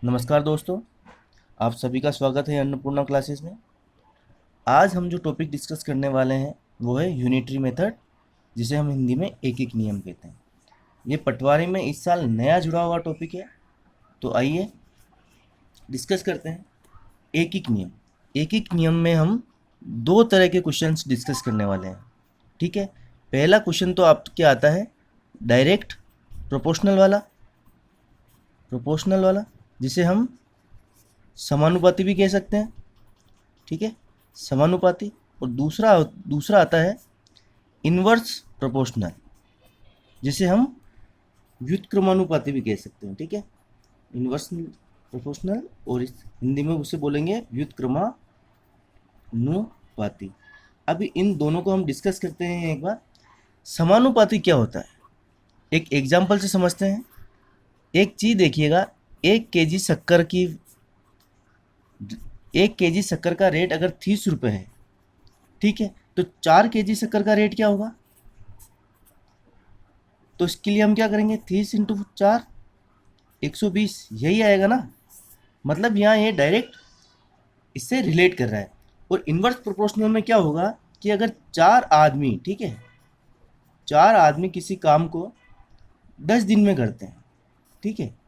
नमस्कार दोस्तों, आप सभी का स्वागत है अन्नपूर्णा क्लासेस में। आज हम जो टॉपिक डिस्कस करने वाले हैं वो है यूनिटरी मेथड, जिसे हम हिंदी में एक एक नियम कहते हैं। ये पटवारी में इस साल नया जुड़ा हुआ टॉपिक है, तो आइए डिस्कस करते हैं। एक एक नियम। एक एक नियम में हम दो तरह के क्वेश्चंस डिस्कस करने वाले हैं। ठीक है, पहला क्वेश्चन तो आपके आता है डायरेक्ट प्रोपोर्शनल वाला, जिसे हम समानुपाती भी कह सकते हैं। ठीक है, समानुपाती। और दूसरा दूसरा आता है इन्वर्स प्रोपोर्शनल, जिसे हम व्युत्क्रमानुपाती भी कह सकते हैं। ठीक है, इन्वर्स प्रोपोर्शनल और इस हिंदी में उसे बोलेंगे व्युत्क्रमानुपाती। अभी इन दोनों को हम डिस्कस करते हैं एक बार। समानुपाती क्या होता है, एक एग्जाम्पल से समझते हैं। एक चीज़ देखिएगा, 1 केजी शक्कर का रेट अगर 30 रुपये है, ठीक है, तो 4 केजी शक्कर का रेट क्या होगा? तो इसके लिए हम क्या करेंगे, 30 × 4 120, यही आएगा ना। मतलब यहाँ ये डायरेक्ट इससे रिलेट कर रहा है। और इन्वर्स प्रोपोर्शनल में क्या होगा कि अगर 4 आदमी, ठीक है, 4 आदमी किसी काम को 10 दिन में करते हैं, ठीक है,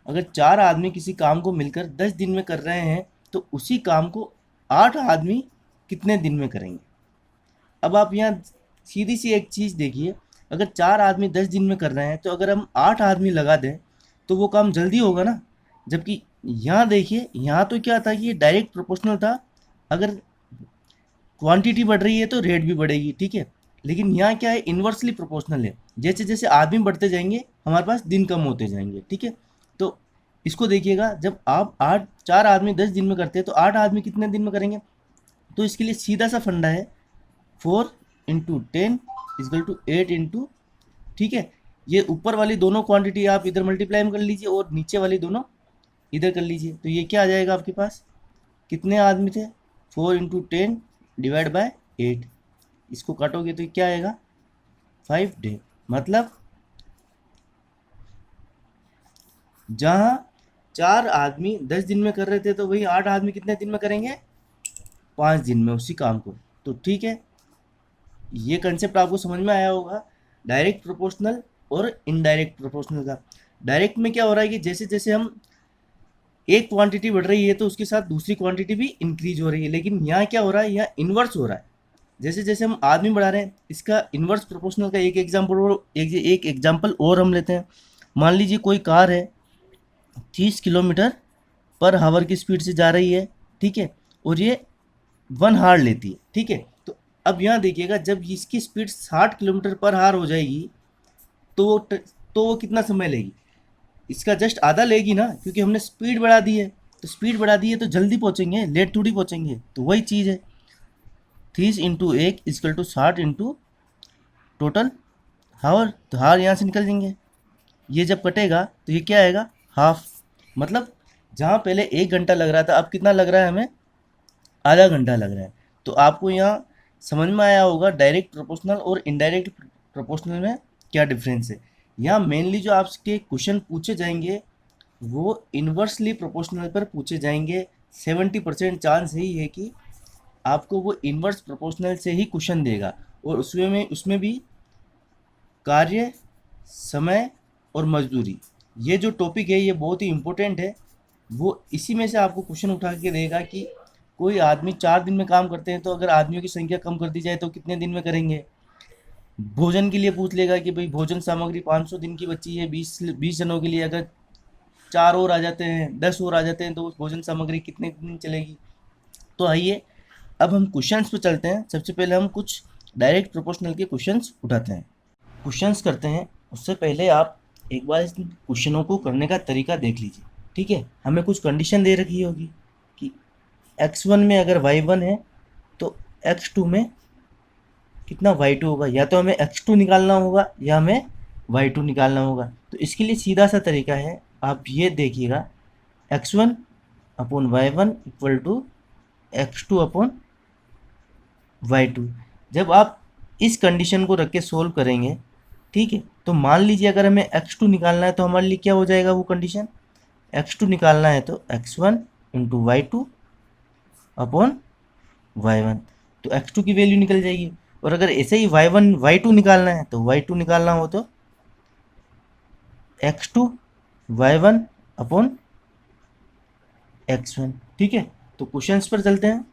अगर 4 आदमी किसी काम को मिलकर 10 दिन में कर रहे हैं तो उसी काम को 8 आदमी कितने दिन में करेंगे? अब आप यहाँ सीधी सी एक चीज़ देखिए, अगर 4 आदमी 10 दिन में कर रहे हैं तो अगर हम 8 आदमी लगा दें तो वो काम जल्दी होगा ना। जबकि यहाँ देखिए, यहाँ तो क्या था कि ये डायरेक्ट प्रोपोर्शनल था, अगर क्वांटिटी बढ़ रही है तो रेट भी बढ़ेगी। ठीक है, लेकिन यहाँ क्या है, इन्वर्सली प्रोपोर्शनल है। जैसे जैसे आदमी बढ़ते जाएंगे हमारे पास दिन कम होते जाएंगे। ठीक है, तो इसको देखिएगा, जब आप 4 आदमी 10 दिन में करते हैं तो 8 आदमी कितने दिन में करेंगे? तो इसके लिए सीधा सा फंडा है, 4 × 10 = 8 ठीक है, ये ऊपर वाली दोनों क्वांटिटी आप इधर मल्टीप्लाई कर लीजिए और नीचे वाली दोनों इधर कर लीजिए, तो ये क्या आ जाएगा आपके पास? कितने आदमी थे? 4 × 10 / 8। इसको काटोगे तो क्या आएगा? 5 डे। मतलब जहाँ 4 आदमी 10 दिन में कर रहे थे तो वही 8 आदमी कितने दिन में करेंगे? 5 दिन में उसी काम को। तो ठीक है, ये कंसेप्ट आपको समझ में आया होगा डायरेक्ट प्रोपोर्शनल और इनडायरेक्ट प्रोपोर्शनल का। डायरेक्ट में क्या हो रहा है कि जैसे जैसे हम एक क्वांटिटी बढ़ रही है तो उसके साथ दूसरी क्वांटिटी भी इंक्रीज हो रही है। लेकिन यहाँ क्या हो रहा है, यहाँ इन्वर्स हो रहा है। जैसे जैसे हम आदमी बढ़ा रहे हैं, इसका इन्वर्स प्रोपोर्शनल का एक एग्जाम्पल और हम लेते हैं। मान लीजिए कोई कार है, 30 किलोमीटर/आवर की स्पीड से जा रही है, ठीक है, और ये 1 आवर लेती है। ठीक है, तो अब यहाँ देखिएगा, जब इसकी स्पीड 60 किलोमीटर/आवर हो जाएगी तो वो कितना समय लेगी? इसका जस्ट आधा लेगी ना, क्योंकि हमने स्पीड बढ़ा दी है। तो स्पीड बढ़ा दी है तो जल्दी पहुँचेंगे, लेट थोड़ी पहुँचेंगे। तो वही चीज़ है, 30 × 1 = 60 टोटल हावर। तो हार यहाँ से निकल जाएंगे, ये जब कटेगा तो ये क्या आएगा? हाफ। मतलब जहाँ पहले 1 घंटा लग रहा था, अब कितना लग रहा है हमें? आधा घंटा लग रहा है। तो आपको यहाँ समझ में आया होगा डायरेक्ट प्रोपोर्शनल और इनडायरेक्ट प्रोपोर्शनल में क्या डिफरेंस है। यहाँ मेनली जो आपके क्वेश्चन पूछे जाएंगे वो इन्वर्सली प्रोपोर्शनल पर पूछे जाएंगे। 70% चांस यही है कि आपको वो इन्वर्स प्रोपोर्शनल से ही क्वेश्चन देगा, और उसमें भी कार्य, समय और मजदूरी, ये जो टॉपिक है ये बहुत ही इम्पोर्टेंट है। वो इसी में से आपको क्वेश्चन उठा के देगा कि कोई आदमी 4 दिन में काम करते हैं तो अगर आदमियों की संख्या कम कर दी जाए तो कितने दिन में करेंगे। भोजन के लिए पूछ लेगा कि भाई भोजन सामग्री 500 दिन की बची है, 20 जनों के लिए, अगर 4 और आ जाते हैं, 10 और आ जाते हैं तो उस भोजन सामग्री कितने दिन चलेगी। तो आइए अब हम क्वेश्चंस पे चलते हैं। सबसे पहले हम कुछ डायरेक्ट प्रोपोर्शनल के क्वेश्चंस उठाते हैं, क्वेश्चंस करते हैं। उससे पहले आप एक बार इस क्वेश्चनों को करने का तरीका देख लीजिए। ठीक है, हमें कुछ कंडीशन दे रखी होगी कि x1 में अगर y1 है तो x2 में कितना y2 होगा। या तो हमें x2 निकालना होगा या हमें y2 निकालना होगा। तो इसके लिए सीधा सा तरीका है, आप ये देखिएगा, x1/y1 = x2/y2। जब आप इस कंडीशन को रख के सोल्व करेंगे ठीक है। तो मान लीजिए अगर हमें x2 निकालना है तो हमारे लिए क्या हो जाएगा वो कंडीशन, x2 निकालना है तो x1 into Y two upon y1, तो x2 की वैल्यू निकल जाएगी। और अगर ऐसे ही y1 y2 निकालना है तो y2 निकालना हो तो x2 y1 अपॉन x1। ठीक है, तो क्वेश्चंस पर चलते हैं।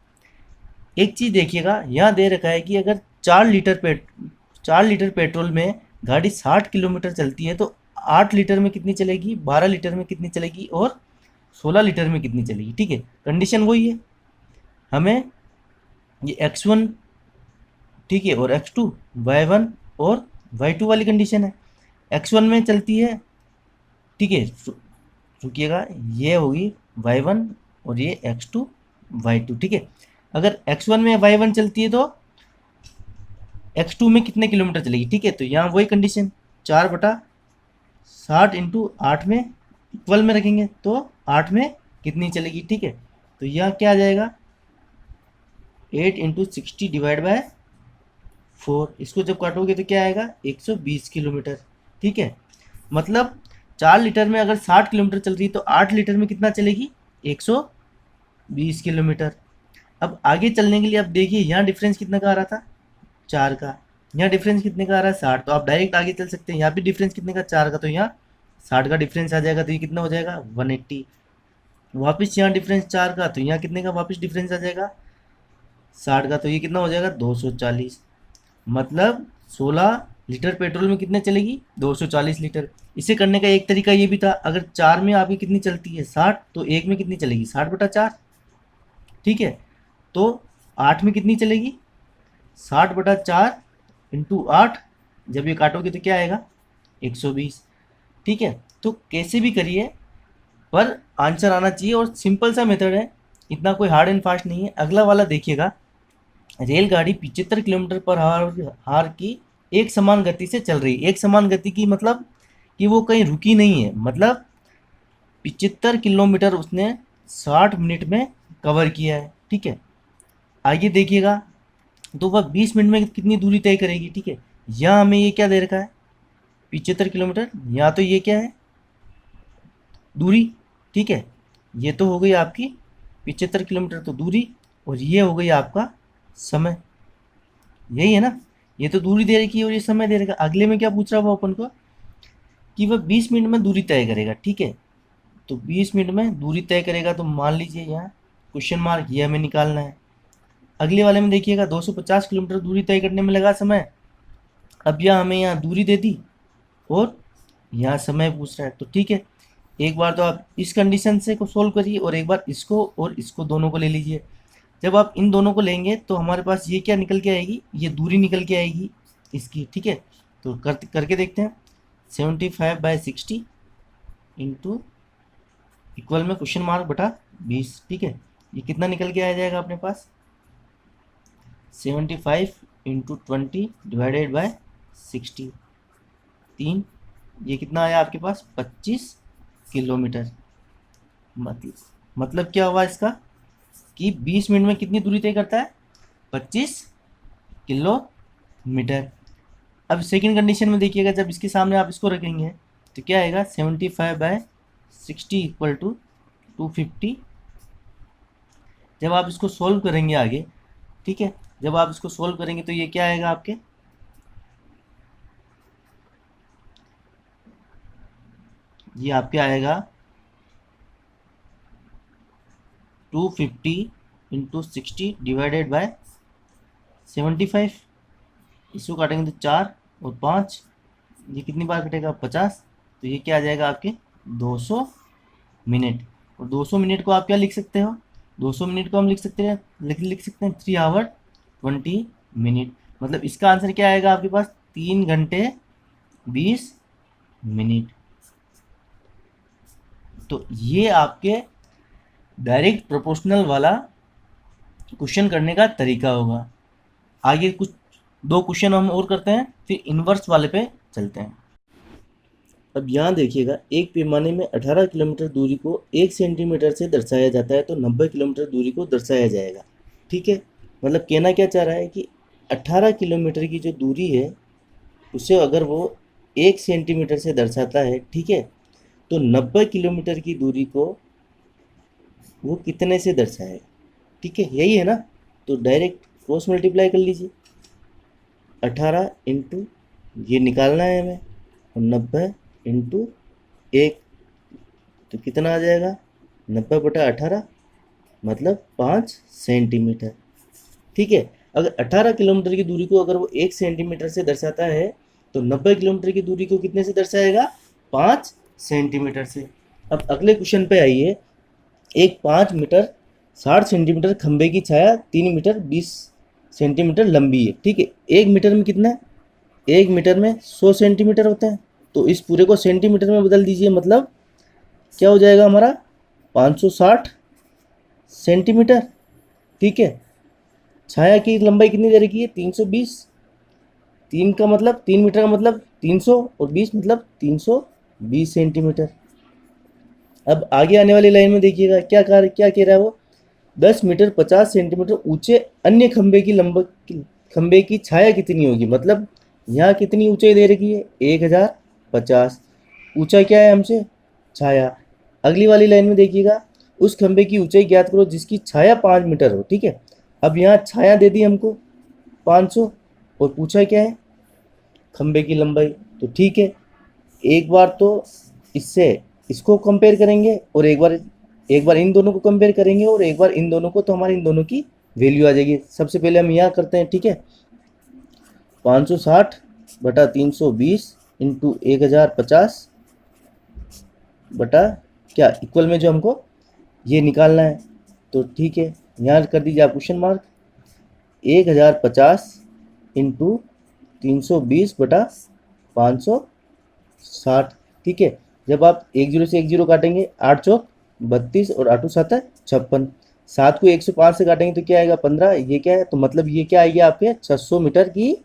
एक चीज़ देखिएगा, यहाँ दे रखा है कि अगर 4 लीटर पेट्रोल में गाड़ी 60 किलोमीटर चलती है तो 8 लीटर में कितनी चलेगी, 12 लीटर में कितनी चलेगी और 16 लीटर में कितनी चलेगी। ठीक है, कंडीशन वही है। हमें ये x1 ठीक है और x2 y1 और y2 वाली कंडीशन है। x1 में चलती है, ठीक है, रुकिएगा, ये होगी y1 और ये x2 y2। ठीक है, अगर x1 में y1 चलती है तो x2 में कितने किलोमीटर चलेगी। ठीक है, तो यहाँ वही कंडीशन 4/60 इंटू 8 में इक्वल में रखेंगे तो 8 में कितनी चलेगी। ठीक है, तो यह क्या आ जाएगा 8 इंटू 60 डिवाइड बाय 4, इसको जब काटोगे तो क्या आएगा 120 किलोमीटर। ठीक है, मतलब 4 लीटर में अगर 60 किलोमीटर चल रही है तो 8 लीटर में कितना चलेगी 120 किलोमीटर। अब आगे चलने के लिए अब देखिए यहाँ डिफरेंस कितना का आ रहा था 4 का, यहाँ डिफरेंस कितने का आ रहा है 60, तो आप डायरेक्ट आगे चल सकते हैं। यहाँ भी डिफरेंस कितने का 4 का, तो यहाँ 60 का डिफरेंस आ जाएगा, तो ये कितना हो जाएगा 180। वापस यहाँ डिफरेंस 4 का, तो यहाँ कितने का वापस डिफरेंस आ जाएगा 60 का, तो ये कितना हो जाएगा 240। मतलब 16 लीटर पेट्रोल में कितने चलेगी 240 लीटर। इसे करने का एक तरीका ये भी था, अगर 4 में आपकी कितनी चलती है 60, तो एक में कितनी चलेगी 60/4। ठीक है, तो 8 में कितनी चलेगी 60/4 इंटू 8, जब ये काटोगे तो क्या आएगा 120। ठीक है, तो कैसे भी करिए पर आंसर आना चाहिए, और सिंपल सा मेथड है, इतना कोई हार्ड एंड फास्ट नहीं है। अगला वाला देखिएगा, रेलगाड़ी 75 किलोमीटर पर हार की एक समान गति से चल रही है। एक समान गति की मतलब कि वो कहीं रुकी नहीं है, मतलब 75 किलोमीटर उसने 60 मिनट में कवर किया है। ठीक है, आगे देखिएगा तो वह 20 मिनट में कितनी दूरी तय करेगी। ठीक है, यहाँ हमें ये क्या दे रखा है 75 किलोमीटर, यहाँ तो ये क्या है दूरी। ठीक है, ये तो हो गई आपकी 75 किलोमीटर तो दूरी, और ये हो गई आपका समय, यही है ना। ये तो दूरी दे रखी है और ये समय दे रखा। अगले में क्या पूछ रहा है वो अपन को कि वह 20 मिनट में दूरी तय करेगा। ठीक है, तो 20 मिनट में दूरी तय करेगा, तो मान लीजिए यहाँ क्वेश्चन मार्क, ये हमें निकालना है। अगले वाले में देखिएगा 250 किलोमीटर दूरी तय करने में लगा समय। अब यहाँ हमें यहाँ दूरी दे दी और यहाँ समय पूछ रहा है, तो ठीक है, एक बार तो आप इस कंडीशन से को सोल्व करिए और एक बार इसको और इसको दोनों को ले लीजिए। जब आप इन दोनों को लेंगे तो हमारे पास ये क्या निकल के आएगी, ये दूरी निकल के आएगी इसकी। ठीक है, तो करके देखते हैं। 75/60 इंटू इक्वल में क्वेश्चन मार्क बटा 20। ठीक है, ये कितना निकल के आ जाएगा अपने पास 75 इंटू 20 डिवाइडेड बाय 60, 3, ये कितना आया आपके पास 25 किलोमीटर। मतलब क्या हुआ इसका कि 20 मिनट में कितनी दूरी तय करता है 25 किलोमीटर। अब सेकंड कंडीशन में देखिएगा, जब इसके सामने आप इसको रखेंगे तो क्या आएगा 75/60 इक्वल टू 250। जब आप इसको सोल्व करेंगे आगे, ठीक है, जब आप इसको सोल्व करेंगे तो ये क्या आएगा आपके ये आपके आएगा 250 इंटू 60 डिवाइडेड बाय 75। इसको काटेंगे तो 4 और 5, ये कितनी बार कटेगा 50, तो ये क्या आ जाएगा आपके 200 मिनट। और 200 मिनट को आप क्या लिख सकते हो, 200 मिनट को हम लिख सकते हैं 3 आवर 20 मिनट। मतलब इसका आंसर क्या आएगा आपके पास 3 घंटे 20 मिनट। तो ये आपके डायरेक्ट प्रोपोर्शनल वाला क्वेश्चन करने का तरीका होगा। आगे कुछ 2 क्वेश्चन हम और करते हैं, फिर इन्वर्स वाले पे चलते हैं। अब यहाँ देखिएगा, एक पैमाने में 18 किलोमीटर दूरी को 1 सेंटीमीटर से दर्शाया जाता है तो 90 किलोमीटर दूरी को दर्शाया जाएगा। ठीक है, मतलब कहना क्या चाह रहा है कि 18 किलोमीटर की जो दूरी है उसे अगर वो 1 सेंटीमीटर से दर्शाता है, ठीक है, तो 90 किलोमीटर की दूरी को वो कितने से दर्शाएगा, ठीक है, यही है ना। तो डायरेक्ट क्रॉस मल्टीप्लाई कर लीजिए, 18 इंटू ये निकालना है हमें, और 90 इंटू 1, तो कितना आ जाएगा, 90/18 मतलब 5 सेंटीमीटर, ठीक है। अगर 18 किलोमीटर की दूरी को अगर वो 1 सेंटीमीटर से दर्शाता है, तो 90 किलोमीटर की दूरी को कितने से दर्शाएगा, 5 सेंटीमीटर से। अब अगले क्वेश्चन पे आइए। एक 5 मीटर 60 सेंटीमीटर खंभे की छाया 3 मीटर 20 सेंटीमीटर लंबी है, ठीक है। 1 मीटर में कितना है, 1 मीटर में 100 सेंटीमीटर होते हैं, तो इस पूरे को सेंटीमीटर में बदल दीजिए, मतलब क्या हो जाएगा हमारा 560 सेंटीमीटर, ठीक है। छाया की लंबाई कितनी दे रखी है, 320, 3 का मतलब 3 मीटर का मतलब 300, और 20 मतलब 320 सेंटीमीटर। अब आगे आने वाली लाइन में देखिएगा क्या कह रहा है वो, 10 मीटर 50 सेंटीमीटर ऊंचे अन्य खंबे की छाया कितनी होगी, मतलब यहाँ कितनी ऊंचाई दे रखी है, 1050। ऊंचा क्या है हमसे, छाया। अगली वाली लाइन में देखिएगा, उस खंबे की ऊंचाई ज्ञात करो जिसकी छाया 5 मीटर हो, ठीक है। अब यहाँ छाया दे दी हमको 500, और पूछा क्या है, खंबे की लंबाई, तो ठीक है, एक बार तो इससे इसको कंपेयर करेंगे, और एक बार इन दोनों को कंपेयर करेंगे, और एक बार इन दोनों को, तो हमारी इन दोनों की वैल्यू आ जाएगी। सबसे पहले हम यहाँ करते हैं, ठीक है, 560/320 इंटू 1050 बटा क्या इक्वल में जो हमको ये निकालना है, तो ठीक है, यहाँ कर दीजिए आप क्वेश्चन मार्क, 1050 इंटू 320/560, ठीक है। जब आप 10 से 10 काटेंगे, 8 चौक 32 और 8 7 56, 7 को 105 से काटेंगे तो क्या आएगा 15, ये क्या है, तो मतलब ये क्या आएगी आपके 600 मीटर की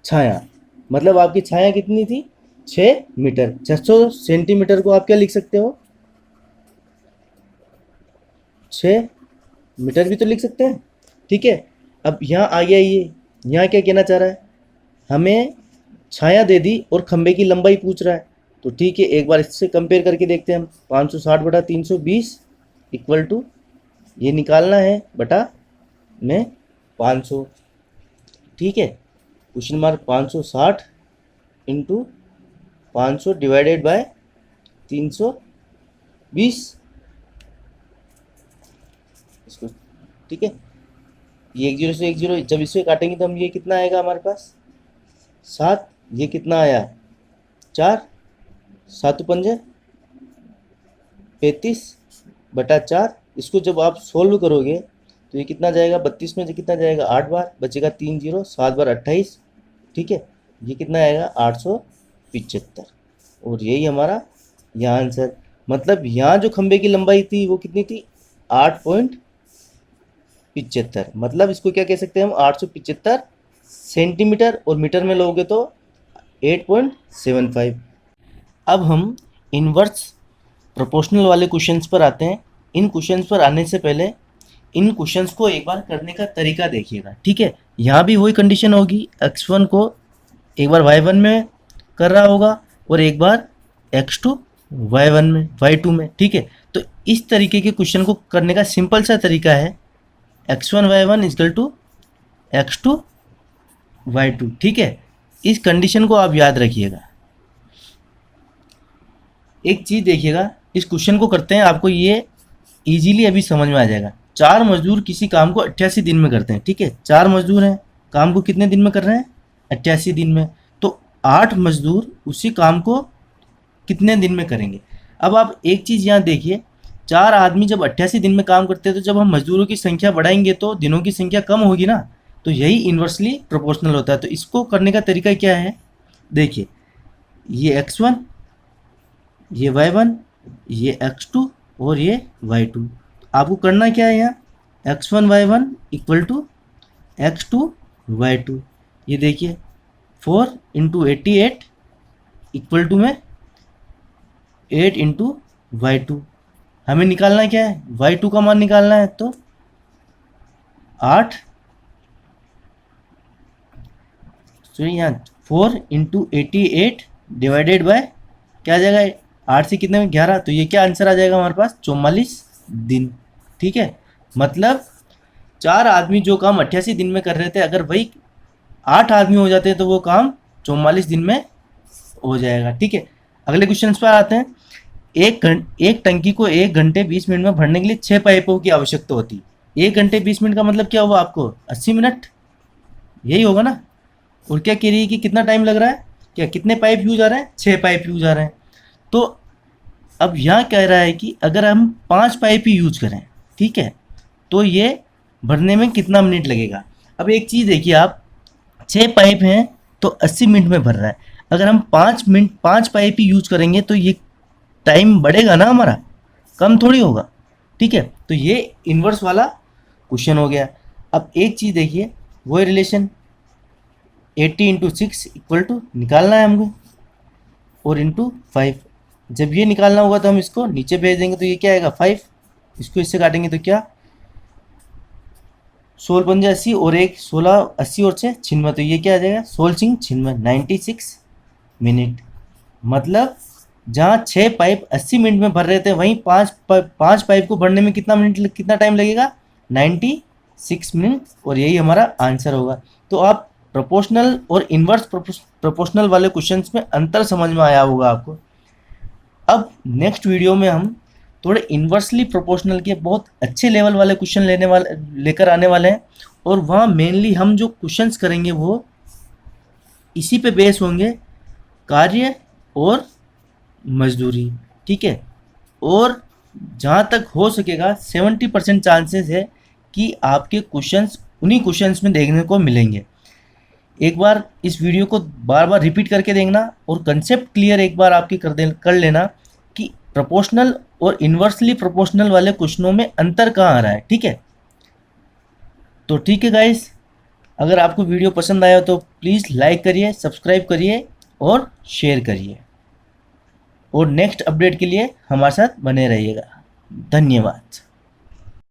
छाया, मतलब आपकी छाया कितनी थी, 6 मीटर। 600 सेंटीमीटर को आप क्या लिख सकते हो, 6 मीटर भी तो लिख सकते हैं, ठीक है। अब यहाँ आ गया ये, यहाँ क्या कहना चाह रहा है, हमें छाया दे दी और खंबे की लंबाई पूछ रहा है, तो ठीक है, एक बार इससे कंपेयर करके देखते हैं हम। 560/320 इक्वल टू ये निकालना है बटा में 500, ठीक है, question mark 560 into 500 divided by 320, इसको, ठीक है। ये 10 से 10 जब इससे काटेंगे तो हम ये कितना आएगा हमारे पास 7, ये कितना आया 4, 7 पंजे 35/4, इसको जब आप सोल्व करोगे तो ये कितना जाएगा, 32 में से कितना जाएगा 8 बार, बचेगा 3 0, 7 बार 28, ठीक है, ये कितना आएगा 875, और यही हमारा यहाँ आंसर। मतलब यहाँ जो खंबे की लंबाई थी वो कितनी थी, 8.75, मतलब इसको क्या कह सकते हैं हम, 875 सेंटीमीटर, और मीटर में लोगे तो 8.75। अब हम इनवर्स प्रोपोर्शनल वाले क्वेश्चंस पर आते हैं। इन क्वेश्चंस पर आने से पहले इन क्वेश्चंस को एक बार करने का तरीका देखिएगा, ठीक है। यहाँ भी वही कंडीशन होगी, x1 को एक बार y1 में कर रहा होगा, और एक बार x2 y1 में y2 में, ठीक है। तो इस तरीके के क्वेश्चन को करने का सिंपल सा तरीका है, x1 y1 equal to x2 y2, ठीक है। इस कंडीशन को आप याद रखिएगा। एक चीज़ देखिएगा, इस क्वेश्चन को करते हैं, आपको ये इजीली अभी समझ में आ जाएगा। 4 मजदूर किसी काम को 88 दिन में करते हैं, ठीक है। 4 मजदूर हैं, काम को कितने दिन में कर रहे हैं, 88 दिन में, तो 8 मजदूर उसी काम को कितने दिन में करेंगे। अब आप एक चीज़ यहाँ देखिए, 4 आदमी जब 88 दिन में काम करते हैं, तो जब हम मजदूरों की संख्या बढ़ाएंगे तो दिनों की संख्या कम होगी ना, तो यही इन्वर्सली प्रोपोर्शनल होता है। तो इसको करने का तरीका क्या है, देखिए, ये x1, ये y1, ये x2 और ये y2। आपको करना क्या है, यहाँ x1 y1 equal to x2 y2, ये देखिए 4 इंटू 88 इक्वल टू में 8 इंटू y2। हमें निकालना क्या है, y2 का मान निकालना है, तो 8, तो यहाँ 4 इंटू 88 डिवाइडेड बाय क्या आ जाएगा 8 से कितने में 11, तो ये क्या आंसर आ जाएगा हमारे पास 44 दिन। ठीक है, मतलब 4 आदमी जो काम 88 दिन में कर रहे थे, अगर वही 8 आदमी हो जाते हैं तो वो काम 44 दिन में हो जाएगा। ठीक है, अगले क्वेश्चन पर आते हैं। एक टंकी को 1 घंटे 20 मिनट में भरने के लिए 6 पाइपों की आवश्यकता होती है। 1 घंटे 20 मिनट का मतलब क्या हुआ आपको 80 मिनट, यही होगा ना। और क्या कह रही है कि कितना टाइम लग रहा है, क्या कितने पाइप यूज आ रहे हैं, 6 पाइप यूज आ रहे हैं। तो अब यहाँ कह रहा है कि अगर हम 5 पाइप ही यूज करें, ठीक है, तो ये भरने में कितना मिनट लगेगा। अब एक चीज़ देखिए आप, 6 पाइप हैं तो 80 मिनट में भर रहा है। अगर हम 5 पाइप ही यूज करेंगे तो ये टाइम बढ़ेगा ना हमारा, कम थोड़ी होगा। ठीक है, तो ये इन्वर्स वाला क्वेश्चन हो गया। अब एक चीज़ देखिए, वो रिलेशन 80 इंटू 6 इक्वल टू निकालना है हमको, और इंटू 5। जब ये निकालना होगा तो हम इसको नीचे भेज देंगे, तो ये क्या आएगा 5, इसको इससे काटेंगे तो क्या 16 पंजे 80 और 1 16, 80 और 6 96, तो ये क्या आ जाएगा 16 6 96 96 मिनट। मतलब जहाँ 6 पाइप 80 मिनट में भर रहे थे, वहीं 5 पाइप को भरने में कितना टाइम लगेगा 96 मिनट, और यही हमारा आंसर होगा। तो आप प्रोपोर्शनल और इन्वर्स प्रोपोर्शनल वाले क्वेश्चंस में अंतर समझ में आया होगा आपको। अब नेक्स्ट वीडियो में हम थोड़े इन्वर्सली प्रोपोर्शनल के बहुत अच्छे लेवल वाले क्वेश्चन लेकर आने वाले हैं, और वहाँ मेनली हम जो क्वेश्चंस करेंगे वो इसी पे बेस होंगे, कार्य और मजदूरी। ठीक है, और जहाँ तक हो सकेगा 70% चांसेस है कि आपके क्वेश्चंस उन्हीं क्वेश्चंस में देखने को मिलेंगे। एक बार इस वीडियो को बार बार रिपीट करके देखना, और कंसेप्ट क्लियर एक बार आपकी कर लेना कि प्रोपोर्शनल और इन्वर्सली प्रोपोर्शनल वाले क्वेश्चनों में अंतर कहाँ आ रहा है। ठीक है, तो ठीक है गाइस, अगर आपको वीडियो पसंद आया तो प्लीज़ लाइक करिए, सब्सक्राइब करिए और शेयर करिए, और नेक्स्ट अपडेट के लिए हमारे साथ बने रहिएगा। धन्यवाद।